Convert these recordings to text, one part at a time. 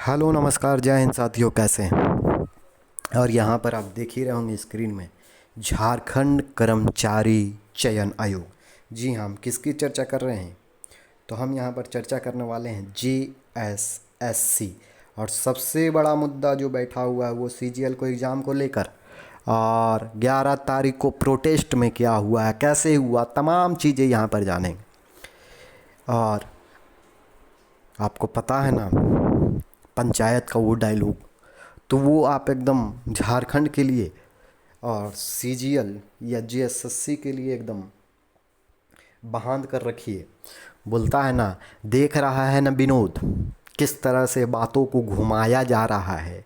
Hello नमस्कार जय हिंद साथियों, कैसे हैं। और यहाँ पर आप देख ही रहे होंगे स्क्रीन में झारखंड कर्मचारी चयन आयोग। जी हाँ, हम किसकी चर्चा कर रहे हैं? तो हम यहाँ पर चर्चा करने वाले हैं JSSC। और सबसे बड़ा मुद्दा जो बैठा हुआ है वो CGL को एग्ज़ाम को लेकर, और 11 तारीख को प्रोटेस्ट में क्या हुआ है, कैसे हुआ, तमाम चीज़ें यहाँ पर जानेंगे। और आपको पता है ना पंचायत का वो डायलॉग, तो वो आप एकदम झारखंड के लिए और CGL या JSSC के लिए एकदम बांध कर रखिए। बोलता है ना, देख रहा है ना विनोद, किस तरह से बातों को घुमाया जा रहा है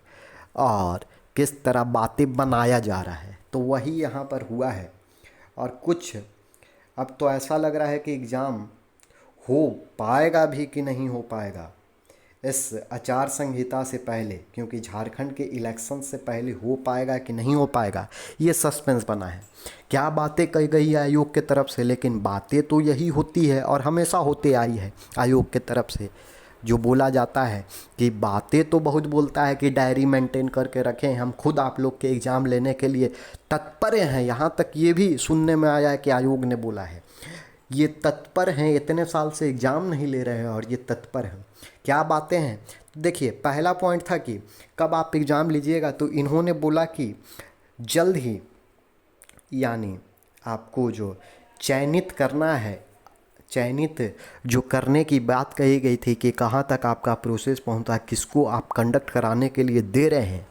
और किस तरह बातें बनाया जा रहा है। तो वही यहाँ पर हुआ है। और कुछ अब तो ऐसा लग रहा है कि एग्ज़ाम हो पाएगा भी कि नहीं हो पाएगा इस आचार संहिता से पहले, क्योंकि झारखंड के इलेक्शन से पहले हो पाएगा कि नहीं हो पाएगा, ये सस्पेंस बना है। क्या बातें कही गई है आयोग के तरफ से, लेकिन बातें तो यही होती है और हमेशा होते आई है। आयोग के तरफ से जो बोला जाता है कि बातें तो बहुत बोलता है कि डायरी मेंटेन करके रखें, हम खुद आप लोग के एग्ज़ाम लेने के लिए तत्पर हैं। यहाँ तक ये भी सुनने में आया है कि आयोग ने बोला है ये तत्पर हैं, इतने साल से एग्ज़ाम नहीं ले रहे हैं और ये तत्पर हैं। क्या बातें हैं? तो देखिए, पहला पॉइंट था कि कब आप एग्ज़ाम लीजिएगा, तो इन्होंने बोला कि जल्द ही, यानी आपको जो चयनित करना है, चयनित जो करने की बात कही गई थी कि कहाँ तक आपका प्रोसेस पहुँचा, किसको आप कंडक्ट कराने के लिए दे रहे हैं,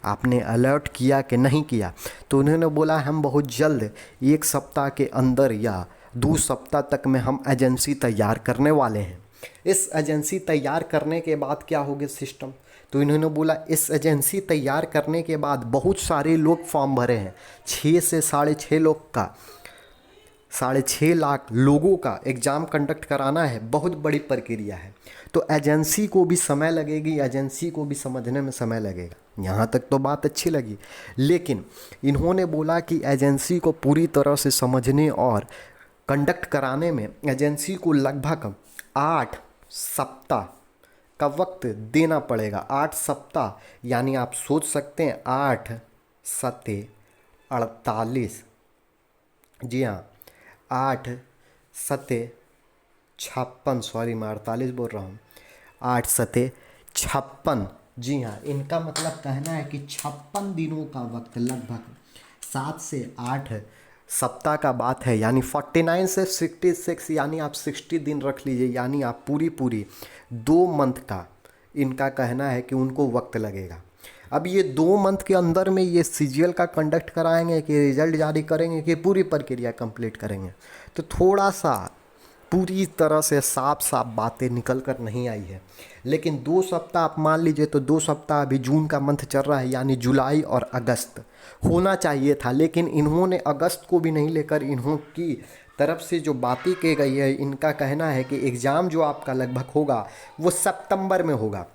आपने अलर्ट किया कि नहीं किया। तो उन्होंने बोला हम बहुत जल्द 1 सप्ताह के अंदर या 2 सप्ताह तक में हम एजेंसी तैयार करने वाले हैं। इस एजेंसी तैयार करने के बाद क्या होगा सिस्टम? तो इन्होंने बोला इस एजेंसी तैयार करने के बाद बहुत सारे लोग फॉर्म भरे हैं, 6 से 6.5 लोग का, 6.5 लाख लोगों का एग्ज़ाम कंडक्ट कराना है। बहुत बड़ी प्रक्रिया है, तो एजेंसी को भी समय लगेगी, एजेंसी को भी समझने में समय लगेगा। यहाँ तक तो बात अच्छी लगी, लेकिन इन्होंने बोला कि एजेंसी को पूरी तरह से समझने और कंडक्ट कराने में एजेंसी को लगभग 8 सप्ताह का वक्त देना पड़ेगा। 8 सप्ताह, यानी आप सोच सकते हैं 8 सत्ते 48, जी हाँ 8 सत्ते 56, सॉरी मैं 48 बोल रहा हूँ, 8 सत्ते 56। जी हाँ, इनका मतलब कहना है कि 56 दिनों का वक्त, लगभग 7 से 8 सप्ताह का बात है, यानी 49 से 66, यानी आप 60 दिन रख लीजिए, यानी आप पूरी 2 मंथ का इनका कहना है कि उनको वक्त लगेगा। अब ये 2 मंथ के अंदर में ये CGL का कंडक्ट कराएंगे कि रिजल्ट जारी करेंगे कि पूरी प्रक्रिया कंप्लीट करेंगे, तो थोड़ा सा पूरी तरह से साफ साफ बातें निकल कर नहीं आई है। लेकिन 2 सप्ताह आप मान लीजिए, तो 2 सप्ताह अभी जून का मंथ चल रहा है, यानी जुलाई और अगस्त होना चाहिए था, लेकिन इन्होंने अगस्त को भी नहीं लेकर इन्हों की तरफ से जो बातें की गई है, इनका कहना है कि एग्ज़ाम जो आपका लगभग होगा वो सितंबर में होगा,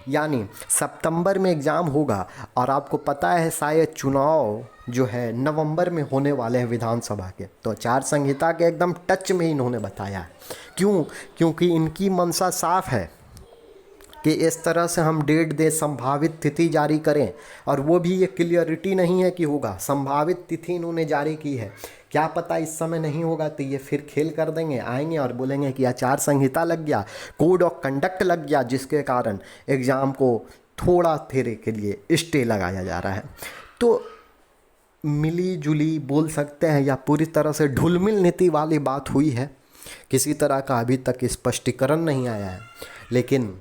यानी सितंबर में एग्ज़ाम होगा। और आपको पता है शायद चुनाव जो है नवंबर में होने वाले हैं विधानसभा के, तो आचार संहिता के एकदम टच में इन्होंने बताया है। क्यों? क्योंकि इनकी मंशा साफ है कि इस तरह से हम डेट दे, संभावित तिथि जारी करें, और वो भी ये क्लियरिटी नहीं है कि होगा। संभावित तिथि इन्होंने जारी की है, क्या पता इस समय नहीं होगा, तो ये फिर खेल कर देंगे, आएंगे और बोलेंगे कि आचार संहिता लग गया, कोड ऑफ कंडक्ट लग गया, जिसके कारण एग्ज़ाम को थोड़ा देर के लिए स्टे लगाया जा रहा है। तो मिली जुली बोल सकते हैं, या पूरी तरह से ढुलमिल नीति वाली बात हुई है। किसी तरह का अभी तक स्पष्टीकरण नहीं आया है, लेकिन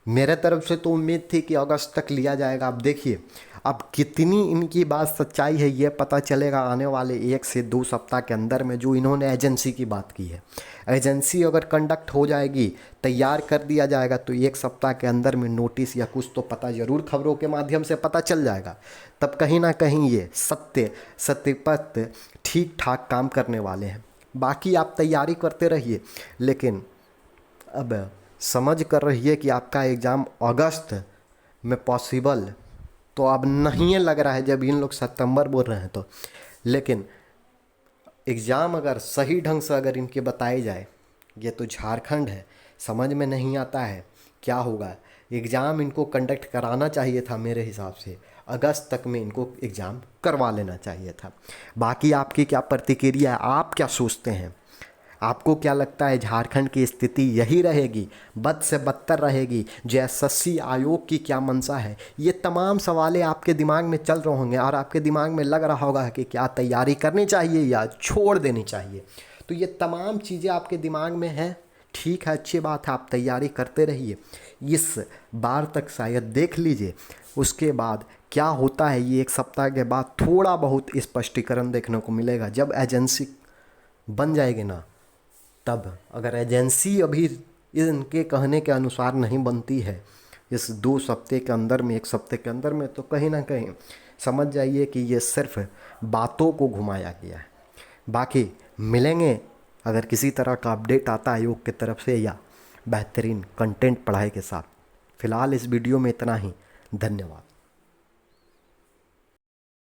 मेरे तरफ से तो उम्मीद थी कि अगस्त तक लिया जाएगा। अब देखिए, अब कितनी इनकी बात सच्चाई है ये पता चलेगा आने वाले 1 से 2 सप्ताह के अंदर में, जो इन्होंने एजेंसी की बात की है। एजेंसी अगर कंडक्ट हो जाएगी, तैयार कर दिया जाएगा, तो 1 सप्ताह के अंदर में नोटिस या कुछ तो पता ज़रूर खबरों के माध्यम से पता चल जाएगा। तब कहीं ना कहीं ये सत्यपथ ठीक ठाक काम करने वाले हैं। बाकी आप तैयारी करते रहिए, लेकिन अब समझ कर रहिए कि आपका एग्ज़ाम अगस्त में पॉसिबल तो अब नहीं लग रहा है, जब इन लोग सितंबर बोल रहे हैं तो। लेकिन एग्ज़ाम अगर सही ढंग से अगर इनके बताए जाए, ये तो झारखंड है, समझ में नहीं आता है क्या होगा। एग्ज़ाम इनको कंडक्ट कराना चाहिए था मेरे हिसाब से, अगस्त तक में इनको एग्ज़ाम करवा लेना चाहिए था। बाकी आपकी क्या प्रतिक्रिया है, आप क्या सोचते हैं? आपको क्या लगता है झारखंड की स्थिति यही रहेगी, बद से बदतर रहेगी? जो एसएससी आयोग की क्या मंशा है? ये तमाम सवालें आपके दिमाग में चल रहे होंगे और आपके दिमाग में लग रहा होगा कि क्या तैयारी करनी चाहिए या छोड़ देनी चाहिए। तो ये तमाम चीज़ें आपके दिमाग में हैं। ठीक है, अच्छी बात है, आप तैयारी करते रहिए। इस बार तक शायद देख लीजिए, उसके बाद क्या होता है ये 1 सप्ताह के बाद थोड़ा बहुत स्पष्टीकरण देखने को मिलेगा। जब एजेंसी बन जाएगी ना, तब अगर एजेंसी अभी इनके कहने के अनुसार नहीं बनती है इस 2 सप्ते के अंदर में, 1 सप्ते के अंदर में, तो कहीं ना कहीं समझ जाइए कि ये सिर्फ बातों को घुमाया गया है। बाकी मिलेंगे अगर किसी तरह का अपडेट आता है आयोग की तरफ से या बेहतरीन कंटेंट पढ़ाई के साथ। फ़िलहाल इस वीडियो में इतना ही। धन्यवाद।